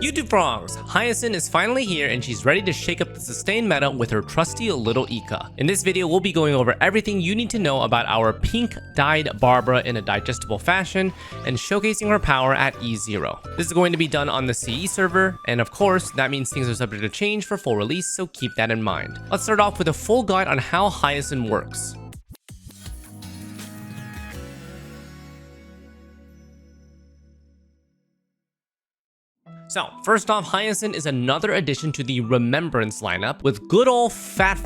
YouTube frogs, Hyacine is finally here and she's ready to shake up the sustain meta with her trusty little Ika. In this video, we'll be going over everything you need to know about our pink dyed Barbara in a digestible fashion and showcasing her power at E0. This is going to be done on the CE server, and of course, that means things are subject to change for full release, so keep that in mind. Let's start off with a full guide on how Hyacine works. So, first off, Hyacine is another addition to the Remembrance lineup with good old fat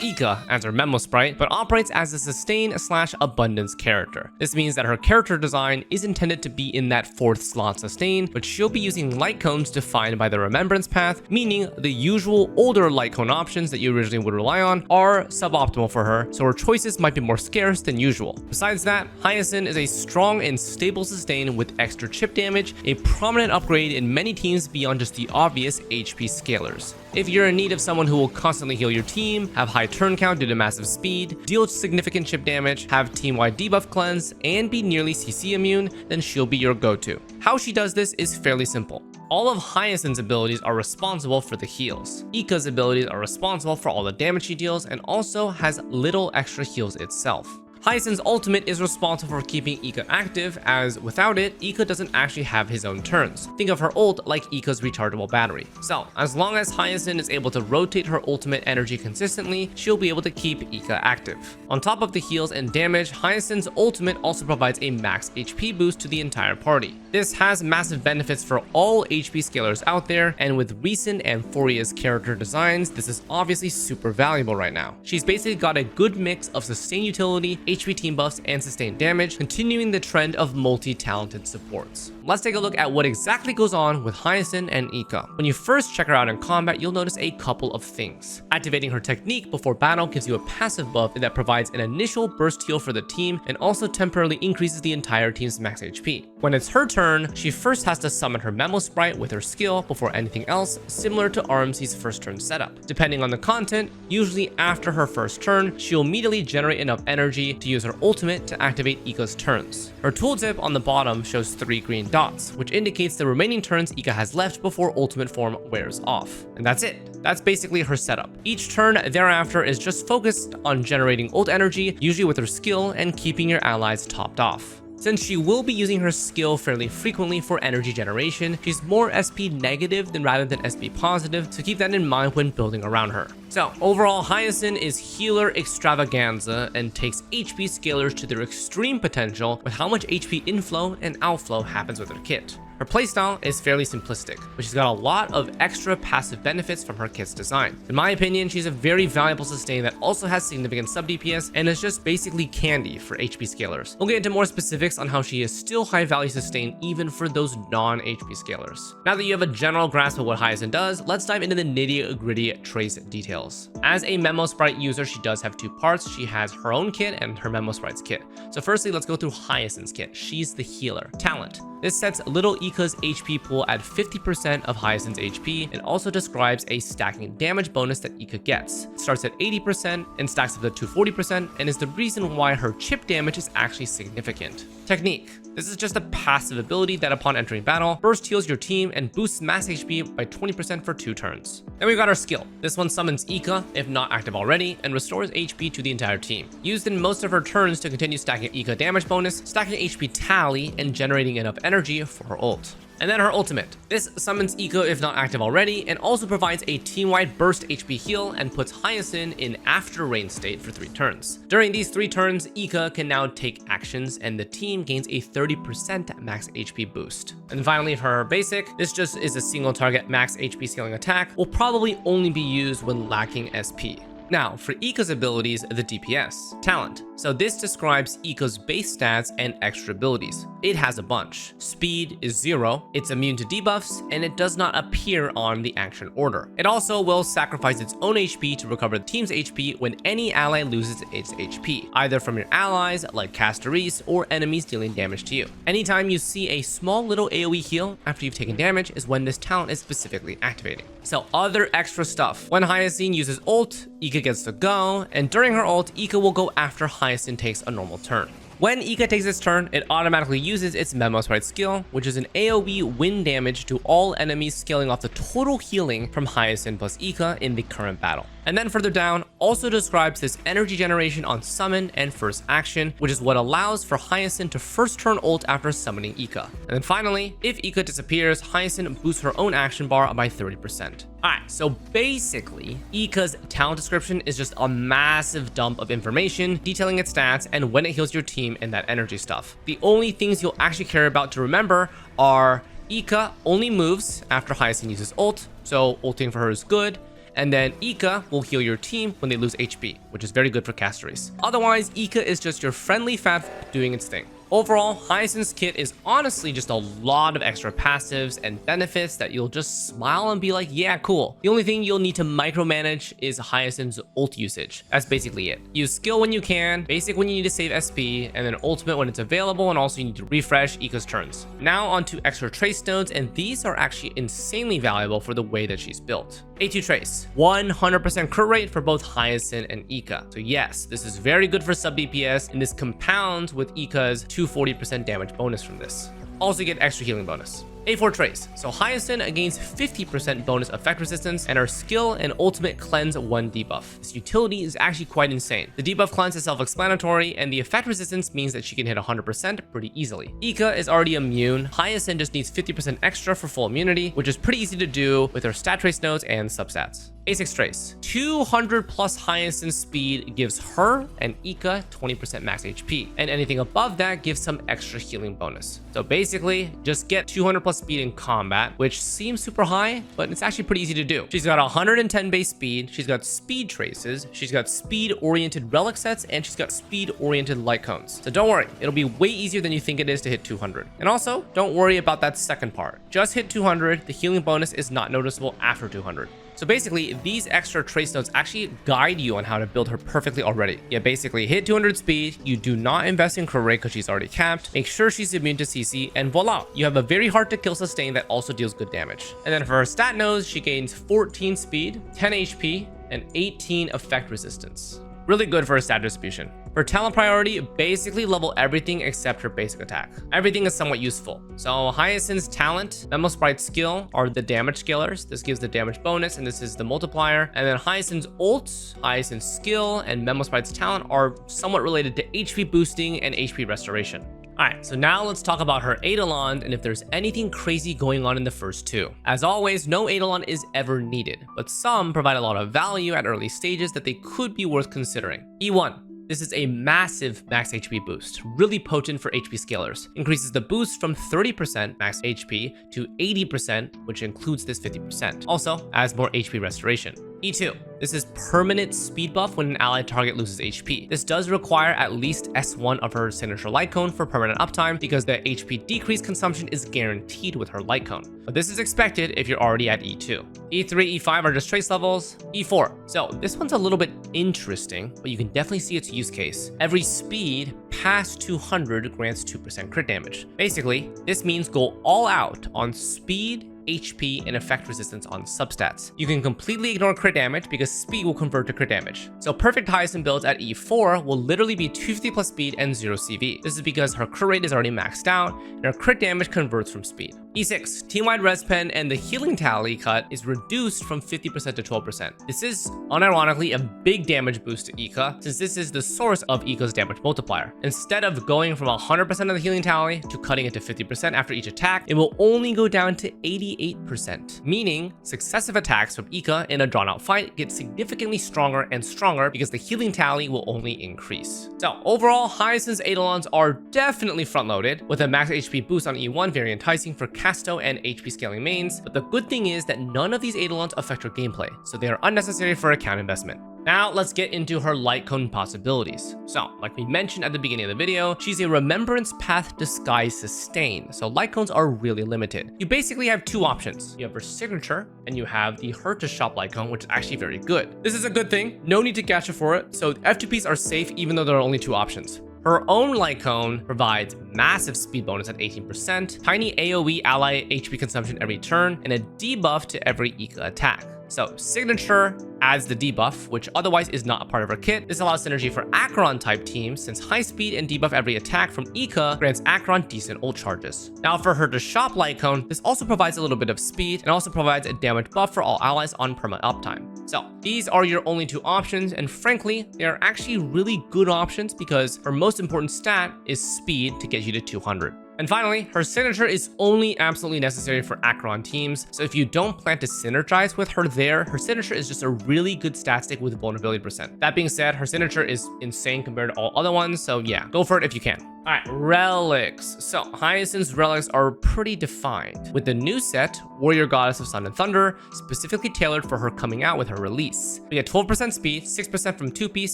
Ika as her memo sprite, but operates as a sustain/abundance character. This means that her character design is intended to be in that 4th slot sustain, but she'll be using light cones defined by the Remembrance path, meaning the usual older light cone options that you originally would rely on are suboptimal for her, so her choices might be more scarce than usual. Besides that, Hyacine is a strong and stable sustain with extra chip damage, a prominent upgrade in many teams beyond just the obvious HP scalers. If you're in need of someone who will constantly heal your team, have high turn count due to massive speed, deal significant chip damage, have team-wide debuff cleanse, and be nearly CC immune, then she'll be your go-to. How she does this is fairly simple. All of Hyacine's abilities are responsible for the heals. Ika's abilities are responsible for all the damage she deals and also has little extra heals itself. Hyacine's ultimate is responsible for keeping Ika active, as without it, Ika doesn't actually have his own turns. Think of her ult like Ika's rechargeable battery. So, as long as Hyacine is able to rotate her ultimate energy consistently, she'll be able to keep Ika active. On top of the heals and damage, Hyacine's ultimate also provides a max HP boost to the entire party. This has massive benefits for all HP scalers out there, and with recent and Furia's character designs, this is obviously super valuable right now. She's basically got a good mix of sustain utility, HP team buffs, and sustained damage, continuing the trend of multi-talented supports. Let's take a look at what exactly goes on with Hyacine and Ika. When you first check her out in combat, you'll notice a couple of things. Activating her technique before battle gives you a passive buff that provides an initial burst heal for the team and also temporarily increases the entire team's max HP. When it's her turn, she first has to summon her memo sprite with her skill before anything else, similar to RMC's first turn setup. Depending on the content, usually after her first turn, she'll immediately generate enough energy to use her ultimate to activate Ika's turns. Her tooltip on the bottom shows 3 green dots, which indicates the remaining turns Ika has left before ultimate form wears off. And that's it. That's basically her setup. Each turn thereafter is just focused on generating ult energy, usually with her skill, and keeping your allies topped off. Since she will be using her skill fairly frequently for energy generation, she's more SP negative rather than SP positive, so keep that in mind when building around her. So overall, Hyacine is healer extravaganza and takes HP scalers to their extreme potential with how much HP inflow and outflow happens with her kit. Her playstyle is fairly simplistic, but she's got a lot of extra passive benefits from her kit's design. In my opinion, she's a very valuable sustain that also has significant sub DPS and is just basically candy for HP scalers. We'll get into more specifics on how she is still high value sustain even for those non-HP scalers. Now that you have a general grasp of what Hyacine does, let's dive into the nitty-gritty trace details. As a memo sprite user, she does have 2 parts. She has her own kit and her memo sprite's kit. So firstly, let's go through Hyacine's kit. She's the healer. Talent. This sets little Ika's HP pool at 50% of Hyacine's HP and also describes a stacking damage bonus that Ika gets. It starts at 80% and stacks up to 240% and is the reason why her chip damage is actually significant. Technique. This is just a passive ability that upon entering battle, burst heals your team and boosts max HP by 20% for 2 turns. Then we've got our skill. This one summons Ika, if not active already, and restores HP to the entire team. Used in most of her turns to continue stacking Ika damage bonus, stacking HP tally, and generating enough energy for her ult. And then her ultimate. This summons Ika if not active already, and also provides a team-wide burst HP heal and puts Hyacine in after rain state for 3 turns. During these 3 turns, Ika can now take actions and the team gains a 30% max HP boost. And finally for her basic, this just is a single target max HP scaling attack, will probably only be used when lacking SP. Now, for Ika's abilities, the DPS. Talent. So this describes Ika's base stats and extra abilities. It has a bunch. Speed is 0, it's immune to debuffs, and it does not appear on the action order. It also will sacrifice its own HP to recover the team's HP when any ally loses its HP, either from your allies like Xlice or enemies dealing damage to you. Anytime you see a small little AoE heal after you've taken damage is when this talent is specifically activating. So other extra stuff. When Hyacine uses ult, Ika gets to go, and during her ult, Ika will go after Hyacine takes a normal turn. When Ika takes its turn, it automatically uses its Memo Sprite skill, which is an AoE wind damage to all enemies, scaling off the total healing from Hyacine plus Ika in the current battle. And then further down, also describes this energy generation on summon and first action, which is what allows for Hyacine to first turn ult after summoning Ika. And then finally, if Ika disappears, Hyacine boosts her own action bar by 30%. Alright, so basically, Ika's talent description is just a massive dump of information detailing its stats and when it heals your team and that energy stuff. The only things you'll actually care about to remember are Ika only moves after Hyacine uses ult, so ulting for her is good. And then Ika will heal your team when they lose HP, which is very good for casteries. Otherwise, Ika is just your friendly fat doing its thing. Overall, Hyacine's kit is honestly just a lot of extra passives and benefits that you'll just smile and be like, yeah, cool. The only thing you'll need to micromanage is Hyacine's ult usage. That's basically it. Use skill when you can, basic when you need to save SP, and then ultimate when it's available, and also you need to refresh Ika's turns. Now onto extra trace nodes, and these are actually insanely valuable for the way that she's built. A2 trace, 100% crit rate for both Hyacine and Ika. So yes, this is very good for sub DPS, and this compounds with Ika's 240% damage bonus from this. Also get extra healing bonus. A4 trace. So Hyacine gains 50% bonus effect resistance, and her skill and ultimate cleanse 1 debuff. This utility is actually quite insane. The debuff cleanse is self-explanatory, and the effect resistance means that she can hit 100% pretty easily. Ika is already immune. Hyacine just needs 50% extra for full immunity, which is pretty easy to do with her stat trace nodes and substats. A6 trace. 200 plus Hyacine speed gives her and Ika 20% max HP, and anything above that gives some extra healing bonus. So basically, just get 200 plus speed in combat, which seems super high, but it's actually pretty easy to do. She's got 110 base speed, she's got speed traces, she's got speed-oriented relic sets, and she's got speed-oriented light cones. So don't worry, it'll be way easier than you think it is to hit 200. And also, don't worry about that second part. Just hit 200, the healing bonus is not noticeable after 200. So basically, these extra trace nodes actually guide you on how to build her perfectly already. Yeah, basically hit 200 speed, you do not invest in crit rate because she's already capped, make sure she's immune to CC, and voila, you have a very hard to kill sustain that also deals good damage. And then for her stat nodes, she gains 14 speed, 10 HP, and 18 effect resistance. Really good for her stat distribution. For talent priority, basically level everything except her basic attack. Everything is somewhat useful. So Hyacine's talent, Memo Sprite skill are the damage scalers. This gives the damage bonus, and this is the multiplier. And then Hyacine's ult, Hyacine's skill, and Memo Sprite's talent are somewhat related to HP boosting and HP restoration. Alright, so now let's talk about her Eidolon and if there's anything crazy going on in the first two. As always, no Eidolon is ever needed, but some provide a lot of value at early stages that they could be worth considering. E1. This is a massive max HP boost, really potent for HP scalers. Increases the boost from 30% max HP to 80%, which includes this 50%. Also, adds more HP restoration. E2. This is permanent speed buff when an allied target loses HP. This does require at least S1 of her signature light cone for permanent uptime because the HP decrease consumption is guaranteed with her light cone. But this is expected if you're already at E2. E3, E5 are just trace levels. E4. So this one's a little bit interesting, but you can definitely see its use case. Every speed past 200 grants 2% crit damage. Basically, this means go all out on speed, HP, and effect resistance on substats. You can completely ignore crit damage because speed will convert to crit damage. So perfect Hyacine builds at E4 will literally be 250 plus speed and 0 CV. This is because her crit rate is already maxed out and her crit damage converts from speed. E6, team-wide res pen and the healing tally cut is reduced from 50% to 12%. This is unironically a big damage boost to Ika since this is the source of Ika's damage multiplier. Instead of going from 100% of the healing tally to cutting it to 50% after each attack, it will only go down to 88%, meaning successive attacks from Ika in a drawn-out fight get significantly stronger and stronger because the healing tally will only increase. So overall, Hyacine's Eidolons are definitely front-loaded with a max HP boost on E1 very enticing for Casto and HP scaling mains, but the good thing is that none of these Eidolons affect her gameplay, so they are unnecessary for account investment. Now let's get into her light cone possibilities. So, like we mentioned at the beginning of the video, she's a Remembrance Path Disguise Sustain, so light cones are really limited. You basically have two options. You have her signature, and you have the Her to Shop light cone, which is actually very good. This is a good thing, no need to gacha for it, so F2Ps are safe even though there are only two options. Her own light cone provides massive speed bonus at 18%, tiny AoE ally HP consumption every turn, and a debuff to every Ika attack. So signature adds the debuff, which otherwise is not a part of her kit. This allows synergy for Acheron type teams, since high speed and debuff every attack from Ika grants Acheron decent ult charges. Now for her to shop light cone, this also provides a little bit of speed and also provides a damage buff for all allies on perma uptime. So these are your only two options, and frankly, they are actually really good options because her most important stat is speed to get you to 200. And finally, her signature is only absolutely necessary for Acheron teams, so if you don't plan to synergize with her there, her signature is just a really good stat stick with vulnerability percent. That being said, her signature is insane compared to all other ones, so yeah, go for it if you can. Alright, relics. So Hyacine's relics are pretty defined. With the new set, Warrior Goddess of Sun and Thunder, specifically tailored for her coming out with her release. We get 12% speed, 6% from 2-piece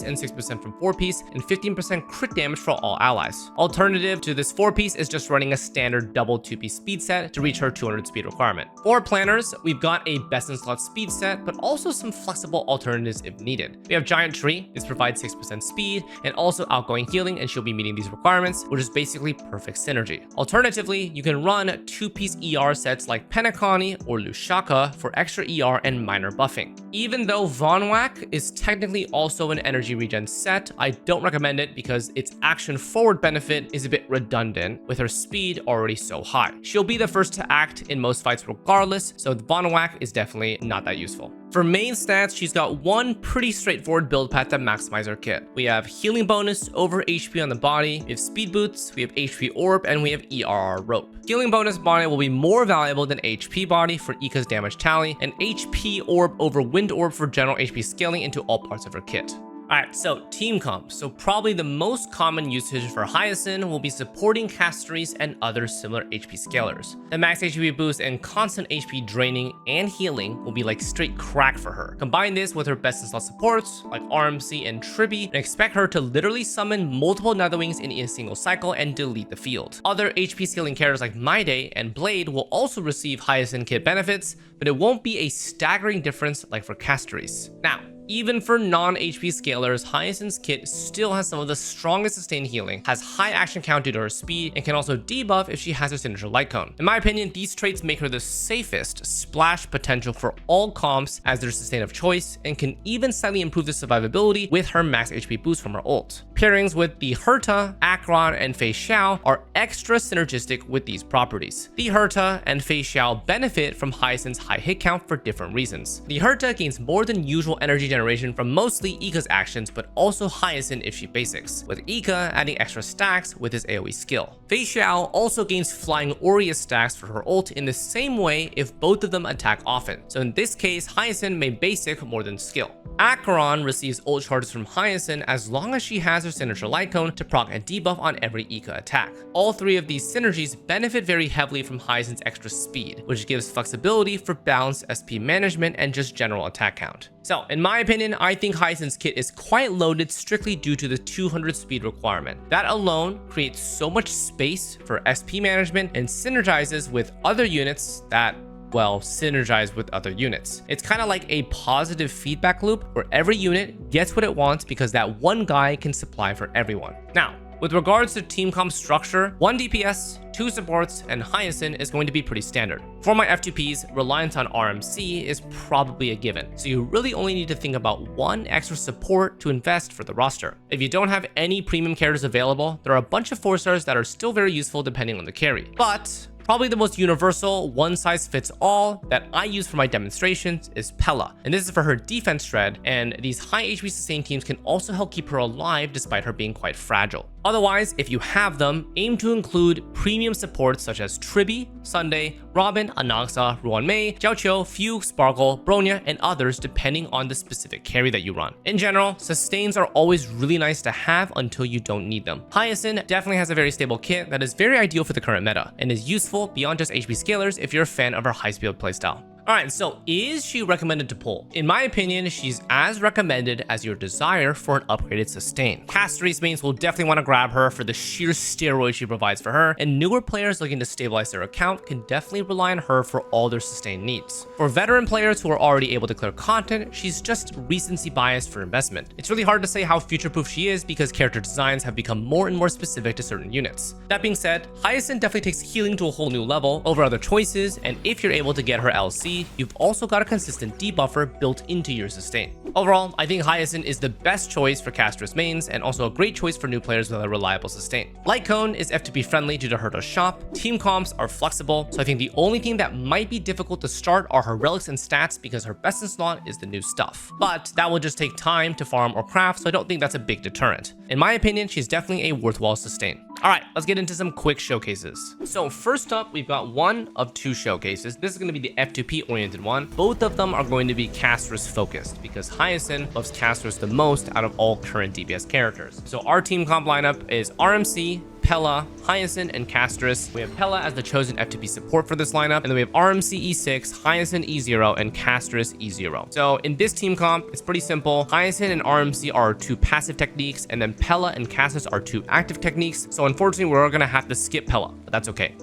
and 6% from 4-piece, and 15% crit damage for all allies. Alternative to this 4-piece is just running a standard double 2-piece speed set to reach her 200 speed requirement. For planners, we've got a best in slot speed set, but also some flexible alternatives if needed. We have Giant Tree. This provides 6% speed and also outgoing healing, and she'll be meeting these requirements, which is basically perfect synergy. Alternatively, you can run 2-piece ER sets like Penacony or Lushaka for extra ER and minor buffing. Even though Von Whack is technically also an energy regen set, I don't recommend it because its action forward benefit is a bit redundant with her speed already so high. She'll be the first to act in most fights regardless, so the Von Whack is definitely not that useful. For main stats, she's got one pretty straightforward build path to maximize her kit. We have healing bonus over HP on the body, we have speed boots, we have HP orb, and we have ERR rope. Healing bonus body will be more valuable than HP body for Ika's damage tally, and HP orb over wind orb for general HP scaling into all parts of her kit. Alright, so team comp. So probably the most common usage for Hyacine will be supporting Casteries and other similar HP scalers. The max HP boost and constant HP draining and healing will be like straight crack for her. Combine this with her best in slot supports like RMC and Tribby and expect her to literally summon multiple Netherwings in a single cycle and delete the field. Other HP scaling characters like Mayday and Blade will also receive Hyacine kit benefits, but it won't be a staggering difference like for Casteries. Now, even for non-HP scalers, Hyacine's kit still has some of the strongest sustained healing, has high action count due to her speed, and can also debuff if she has her signature light cone. In my opinion, these traits make her the safest splash potential for all comps as their sustain of choice, and can even slightly improve the survivability with her max HP boost from her ult. Pairings with the Herta, Acheron, and Fei Xiao are extra synergistic with these properties. The Herta and Fei Xiao benefit from Hyacine's high hit count for different reasons. The Herta gains more than usual energy generation from mostly Ika's actions, but also Hyacine if she basics, with Ika adding extra stacks with his AoE skill. Fei Xiao also gains Flying Aureus stacks for her ult in the same way if both of them attack often, so in this case, Hyacine may basic more than skill. Acheron receives ult charges from Hyacine as long as she has her signature light cone to proc a debuff on every Ika attack. All three of these synergies benefit very heavily from Hyacine's extra speed, which gives flexibility for balanced SP management and just general attack count. So, in my opinion, I think Hyacine's kit is quite loaded strictly due to the 200 speed requirement. That alone creates so much space for SP management and synergizes with other units that, well, synergize with other units. It's kind of like a positive feedback loop where every unit gets what it wants because that one guy can supply for everyone. Now, with regards to team comp structure, 1 DPS, 2 supports, and Hyacine is going to be pretty standard. For my F2Ps, reliance on RMC is probably a given, so you really only need to think about one extra support to invest for the roster. If you don't have any premium characters available, there are a bunch of 4-stars that are still very useful depending on the carry. But probably the most universal, one-size-fits-all that I use for my demonstrations is Pella, and this is for her defense shred, and these high HP sustained teams can also help keep her alive despite her being quite fragile. Otherwise, if you have them, aim to include premium supports such as Tribby, Sunday, Robin, Anaxa, Ruanmei, Jiaoqiu, Fugue, Sparkle, Bronya, and others depending on the specific carry that you run. In general, sustains are always really nice to have until you don't need them. Hyacine definitely has a very stable kit that is very ideal for the current meta, and is useful beyond just HP scalers if you're a fan of her high-speed playstyle. Alright, so is she recommended to pull? In my opinion, she's as recommended as your desire for an upgraded sustain. Casteries mains will definitely want to grab her for the sheer steroid she provides for her, and newer players looking to stabilize their account can definitely rely on her for all their sustain needs. For veteran players who are already able to clear content, she's just recency biased for investment. It's really hard to say how future-proof she is because character designs have become more and more specific to certain units. That being said, Hyacine definitely takes healing to a whole new level over other choices, and if you're able to get her LC, F2P, you've also got a consistent debuffer built into your sustain. Overall, I think Hyacine is the best choice for casteress mains and also a great choice for new players with a reliable sustain. Light Cone is F2P friendly due to her shop, team comps are flexible, so I think the only thing that might be difficult to start are her relics and stats because her best in slot is the new stuff. But that will just take time to farm or craft, so I don't think that's a big deterrent. In my opinion, she's definitely a worthwhile sustain. Alright, let's get into some quick showcases. So first up, we've got one of two showcases. This is going to be the F2P oriented one. Both of them are going to be casteress focused because Hyacine loves casteress the most out of all current DPS characters. So our team comp lineup is RMC, Pella, Hyacine, and Casteress. We have Pella as the chosen F2P support for this lineup, and then we have RMC E6, Hyacine E0, and Casteress E0. So in this team comp, it's pretty simple. Hyacine and RMC are two passive techniques, and then Pella and Casteress are two active techniques. So unfortunately, we're gonna have to skip Pella, but that's okay.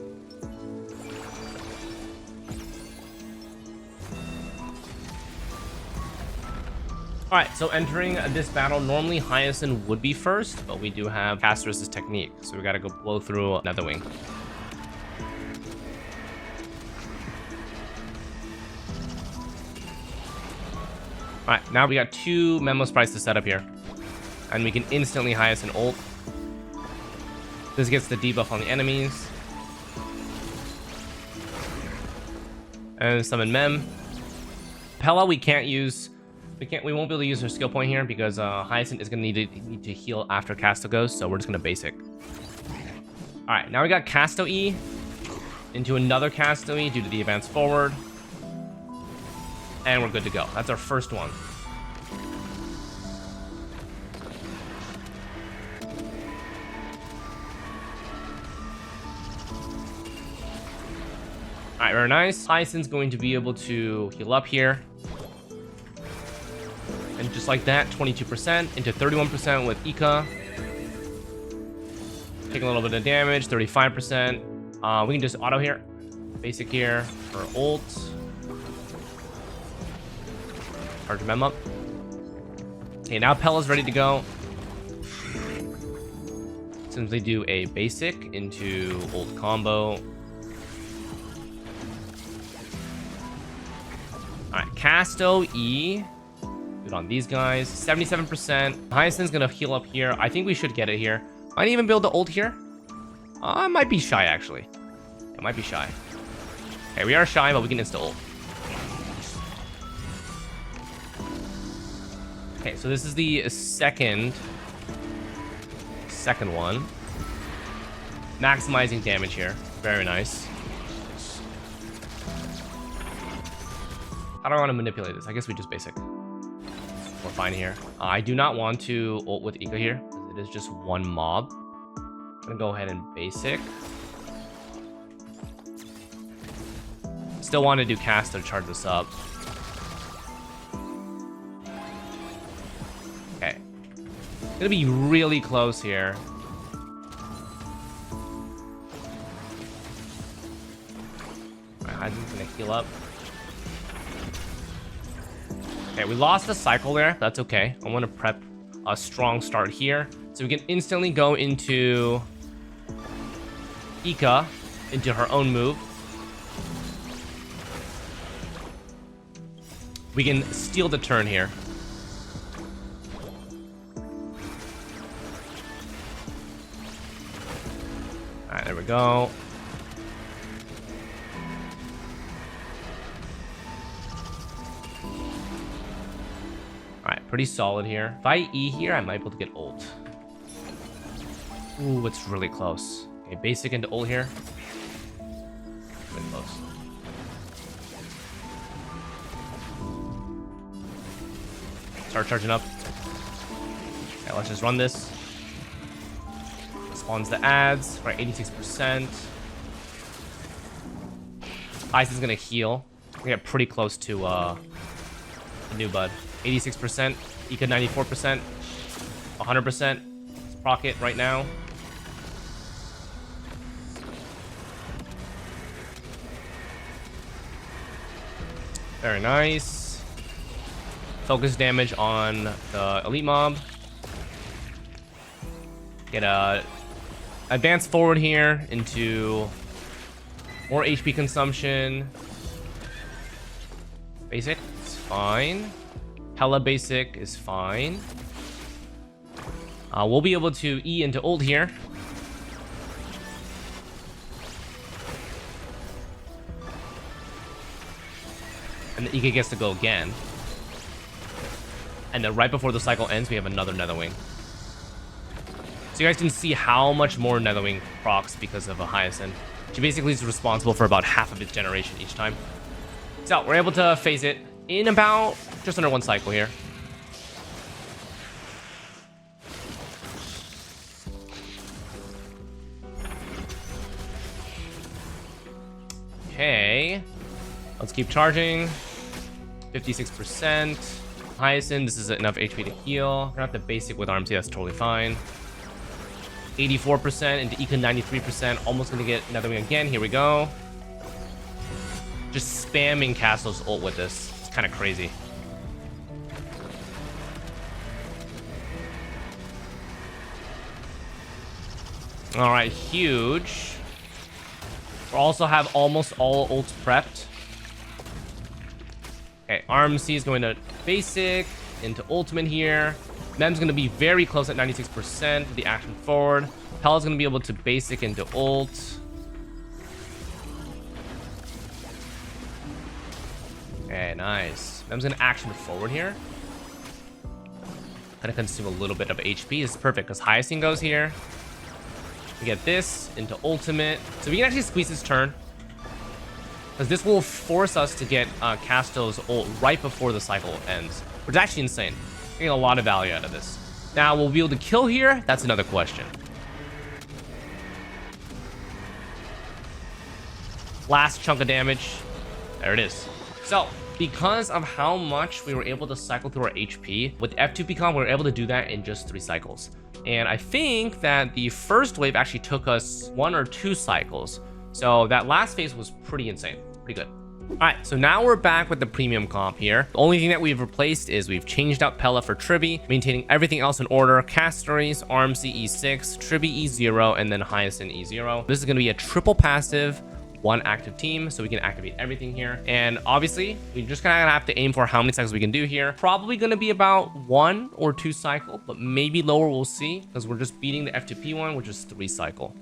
Alright, so entering this battle, normally Hyacine would be first, but we do have Casteress' technique, so we gotta go blow through another wing. Alright, now we got two Memo Sprites to set up here, and we can instantly Hyacine ult. This gets the debuff on the enemies. And summon Mem. Pella we can't use. We won't be able to use her skill point here because Hyacine is gonna need to heal after Casto goes, so we're just gonna basic. All right, now we got Casto E into another Casto E due to the advance forward, and we're good to go. That's our first one. All right, very nice. Hyacine's going to be able to heal up here. And just like that, 22% into 31% with Ika. Taking a little bit of damage, 35%. We can just auto here. Basic here for ult. Charge Mem up. Okay, now Pella's ready to go. Simply do a basic into ult combo. Alright, Casto E. Good on these guys. 77%. Hyacine's gonna heal up here. I think we should get it here. Might even be able to ult here. I might be shy, actually. It might be shy. Okay, we are shy, but we can insta ult. Okay, so this is the second one. Maximizing damage here. Very nice. How do I want to manipulate this? I guess we just basic. We're fine here. I do not want to ult with Ika here, because it is just one mob. I'm gonna go ahead and basic. Still want to do cast to charge this up. Okay. Gonna be really close here. I'm just gonna heal up. Okay, we lost the cycle there. That's okay. I want to prep a strong start here, so we can instantly go into Ika, into her own move. We can steal the turn here. All right, there we go. Alright, pretty solid here. If I E here, I might be able to get ult. Ooh, it's really close. Okay, basic into ult here. Really close. Start charging up. Okay, let's just run this. Spawns the ads. Right, 86%. Ice is gonna heal. We get pretty close to the new bud. 86%, Ika 94%, 100%. Let's proc it right now. Very nice. Focus damage on the elite mob. Get a advance forward here into more HP consumption. Basic is fine. Hella basic is fine. We'll be able to E into ult here. And the Ika gets to go again. And then right before the cycle ends, we have another Netherwing. So you guys can see how much more Netherwing procs because of a Hyacine. She basically is responsible for about half of its generation each time. So we're able to phase it in about just under one cycle here. Okay. Let's keep charging. 56%. Hyacine, this is enough HP to heal. We're not the basic with RMC, that's totally fine. 84% into Ika 93%. Almost gonna get another wing again. Here we go. Just spamming Castle's ult with this. It's kind of crazy. All right, huge. We also have almost all ults prepped. Okay, RMC is going to basic into ultimate here. Mem's going to be very close at 96% for the action forward. Pella's going to be able to basic into ult. Okay, nice. Mem's going to action forward here. Going to consume a little bit of HP. This is perfect because Hyacine goes here. We get this into ultimate. So we can actually squeeze this turn. Because this will force us to get Casto's ult right before the cycle ends. Which is actually insane. Getting a lot of value out of this. Now, will we be able to kill here? That's another question. Last chunk of damage. There it is. So, because of how much we were able to cycle through our HP, with F2P we were able to do that in just 3 cycles. And I think that the first wave actually took us 1 or 2 cycles. So that last phase was pretty insane. Pretty good. All right, so now we're back with the premium comp here. The only thing that we've replaced is we've changed out Pella for Tribby, maintaining everything else in order. Castories, RMC E6, Tribby E0, and then Hyacine E0. This is going to be a triple passive, 1 active team, so we can activate everything here. And obviously, we're just gonna have to aim for how many cycles we can do here. Probably gonna be about 1 or 2 cycle, but maybe lower, we'll see, because we're just beating the F2P one, which is 3 cycle.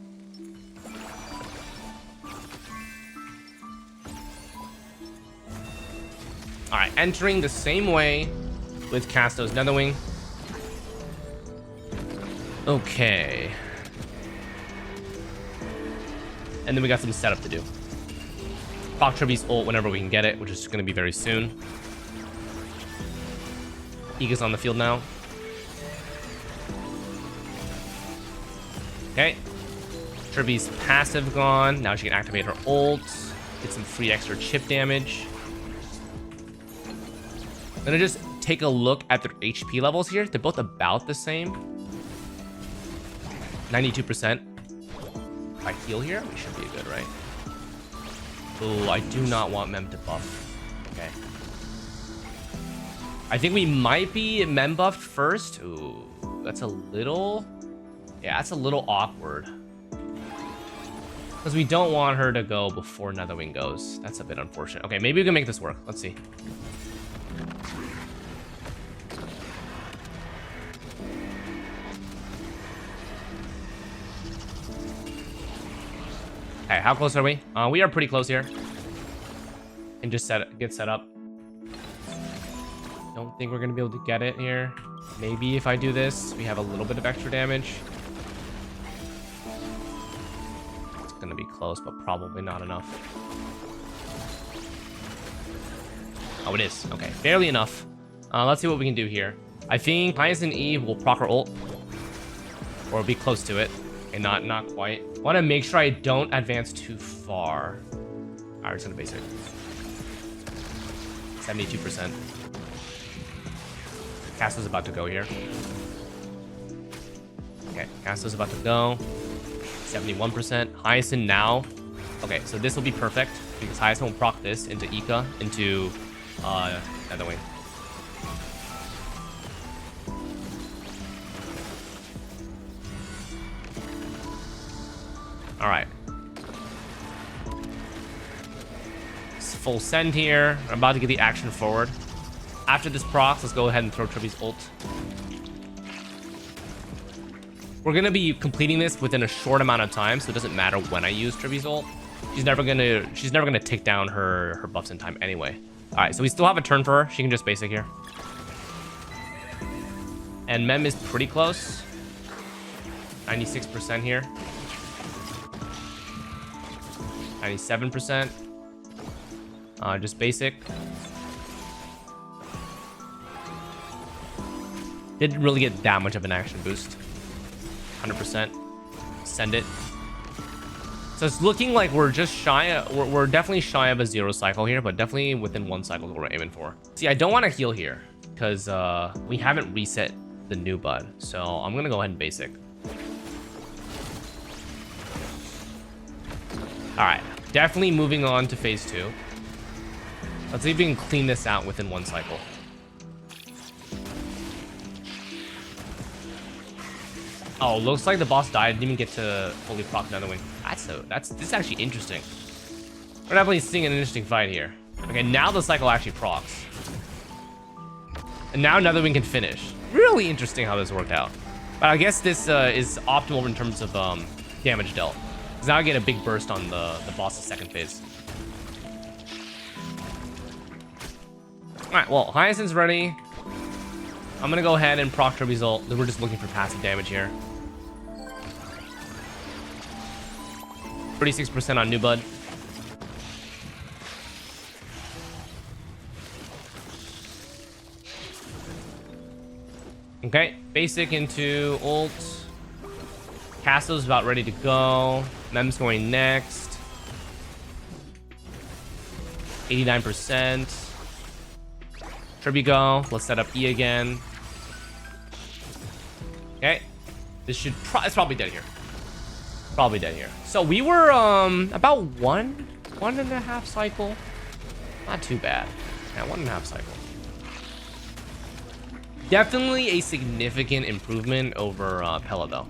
All right, entering the same way with Casto's Netherwing. Okay. And then we got some setup to do. Proc Tribby's ult whenever we can get it, which is going to be very soon. Iga's on the field now. Okay. Tribby's passive gone. Now she can activate her ult. Get some free extra chip damage. I'm going to just take a look at their HP levels here. They're both about the same. 92%. If I heal here, we should be good, right? Oh, I do not want Mem to buff. Okay. I think we might be Mem buffed first. Ooh, that's a little... Yeah, that's a little awkward. Because we don't want her to go before Netherwing goes. That's a bit unfortunate. Okay, maybe we can make this work. Let's see. Okay, how close are we? We are pretty close here. And just get set up. Don't think we're gonna be able to get it here. Maybe if I do this, we have a little bit of extra damage. It's gonna be close, but probably not enough. Oh, it is. Okay, barely enough. Let's see what we can do here. I think Hyacine E will proc her ult. Or be close to it. Okay, not quite. Want to make sure I don't advance too far. Alright, we're just gonna basic. 72%. Casto's about to go here. Okay, Casto's about to go. 71%. Hyacine now. Okay, so this will be perfect because Hyacine will proc this into Ika, into Netherwing. All right. full send here. I'm about to get the action forward. After this procs, let's go ahead and throw Trivi's ult. We're gonna be completing this within a short amount of time, so it doesn't matter when I use Trivi's ult. She's never gonna take down her buffs in time anyway. All right, so we still have a turn for her. She can just basic here. And Mem is pretty close. 96% here. 97%. Just basic. Didn't really get that much of an action boost. 100%. Send it. So it's looking like we're just shy. We're definitely shy of a 0 cycle here, but definitely within 1 cycle we're aiming for. See, I don't want to heal here because we haven't reset the new bud. So I'm gonna go ahead and basic. All right, definitely moving on to phase 2. Let's see if we can clean this out within 1 cycle. Oh, looks like the boss died. Didn't even get to fully proc another wing. This is actually interesting. We're definitely seeing an interesting fight here. Okay, now the cycle actually procs. And now another wing can finish. Really interesting how this worked out. But I guess this is optimal in terms of damage dealt. Because now I get a big burst on the boss's second phase. Alright, well, Hyacine's ready. I'm gonna go ahead and proc her result. We're just looking for passive damage here. 36% on new bud. Okay, basic into ult. Castle's about ready to go. Mem's going next. 89%. Tribute go. Let's set up E again. Okay. This should it's probably dead here. Probably dead here. So we were about one and a half cycle. Not too bad. Yeah, 1.5 cycle. Definitely a significant improvement over Pella though.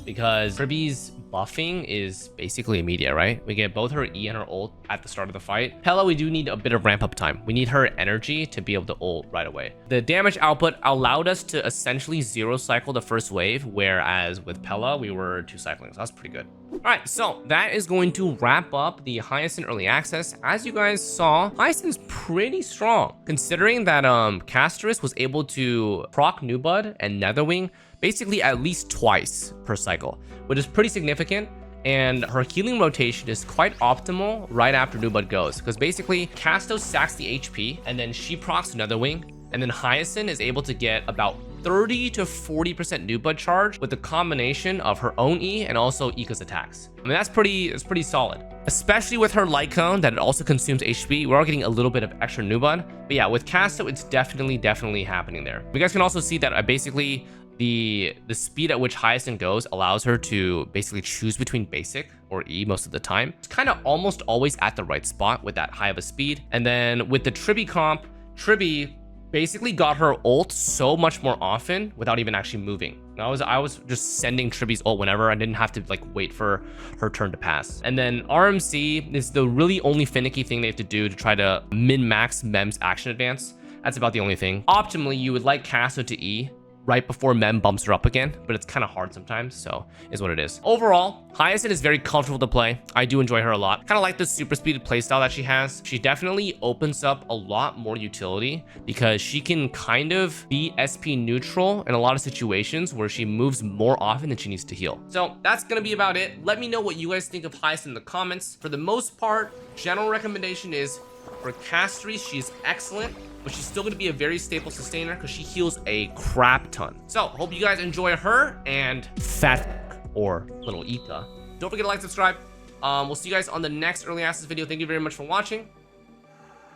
Because Trivi's buffing is basically immediate, right? We get both her E and her ult at the start of the fight. Pella, we do need a bit of ramp up time. We need her energy to be able to ult right away. The damage output allowed us to essentially 0 cycle the first wave, whereas with Pella, we were 2 cycling. So that's pretty good. All right, so that is going to wrap up the Hyacine early access. As you guys saw, Hyacine's pretty strong, considering that Casterus was able to proc Newbud and Netherwing basically at least twice per cycle, which is pretty significant. And her healing rotation is quite optimal right after Newbud goes, because basically Casto sacks the HP and then she procs another wing, and then Hyacine is able to get about 30 to 40% Newbud charge with the combination of her own E and also Ika's attacks. I mean, that's pretty solid, especially with her light cone that it also consumes HP. We're all getting a little bit of extra Newbud, but yeah, with Casto, it's definitely happening there. You guys can also see that I basically the speed at which Hyacine goes allows her to basically choose between basic or E most of the time. It's kind of almost always at the right spot with that high of a speed. And then with the Trivi comp, Trivi basically got her ult so much more often without even actually moving. I was just sending Trivi's ult whenever. I didn't have to like wait for her turn to pass. And then RMC is the really only finicky thing they have to do to try to min-max Mem's action advance. That's about the only thing. Optimally, you would like Casto to E right before Mem bumps her up again, but it's kind of hard sometimes, so is what it is. Overall, Hyacine is very comfortable to play. I do enjoy her a lot. Kind of like the super speed playstyle that she has. She definitely opens up a lot more utility because she can kind of be SP neutral in a lot of situations where she moves more often than she needs to heal. So that's gonna be about it. Let me know what you guys think of Hyacine in the comments. For the most part, general recommendation is for Castries, she's excellent, but she's still going to be a very stable sustainer because she heals a crap ton. So, hope you guys enjoy her and Fat or Little Ika. Don't forget to like, subscribe. We'll see you guys on the next early access video. Thank you very much for watching, and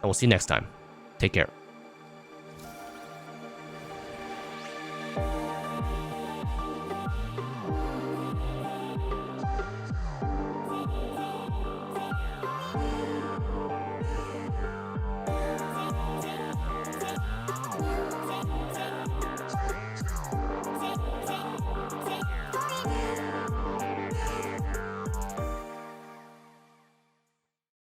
we'll see you next time. Take care.